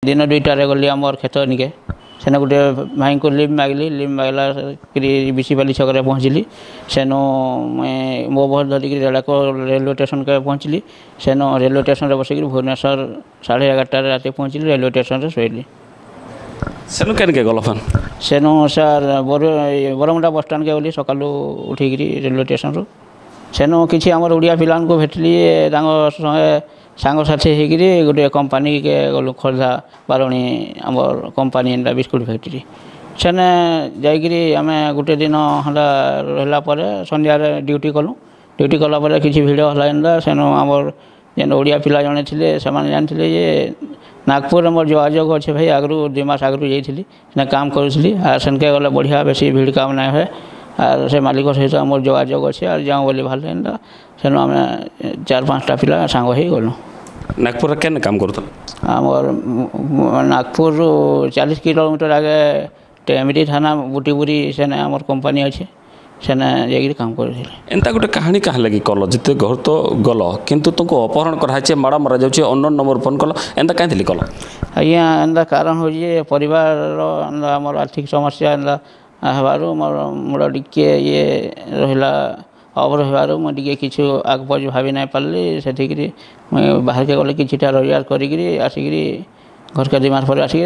दिन 2टारे गली आम क्षेत्र निके सेन गोटे भाई को लिफ्ट मागिली लिफ्ट मागला बिशीपाली छक पहुँचली सेनो मैं मो बस धरिक रेलाक रेलवे स्टेशन के पहुँचली सेन रेलवे स्टेशन बसिक भुवनेश्वर 11:30 रात पहुँचली रेलवे स्टेशन शोली सेनु के गल फन सेनु सार बरमुंडा बस स्टाण्ड के गली सका उठिक रेलवे स्टेशन रू सेनु किसी आम ओडिया पिला भेटली संगे सांगसाथी होकर गोटे कंपानी के गलु खोर्धा बारणी आमर कंपानी एंटा बिस्कुट फैक्ट्री सेने जाइकरी आम गोटे दिन हला रहा संध्यार ड्यूटी कलु ड्यूटी कलापर किसी भिड़ है सेनु आमर जेन ओडिया पिला जड़े थे से जानते ये नागपुर मोर जोगाजोग अच्छे भाई आगु 2 मास आगु जाइली काम करूली आर सेनके गले बढ़िया बेसी भिड़ काम ना है आर से मालिक सहित मोर जोगाजोग अच्छे आर जाऊँ बोली भाल सेनु आम 4-5टा पिला सांग हो गलु नागपुर केन काम करत आमर नागपुर 40 किलोमीटर आगे टेमरी थाना बुटीबुरी सेने आमर कंपनी अच्छे सेने जाकर काम कर एंता गोटे कहानी कहाँ लगी कल जिते घर तो गल किंतु तुमको अपहरण कराई माड़ मरा जाऊँच अननोन नंबर फोन कल एंता कहीं कल आज्ञा एंता कारण हो परिवार आमर आर्थिक समस्या एंता हबारू मोर मुड़ टिके ये रहा अब रही मुझे किसी आग पज भावी ना पार्ली से मुझे बाहर के गले किटा रोजगार करी आसिक घर के 2 मास पर आसिक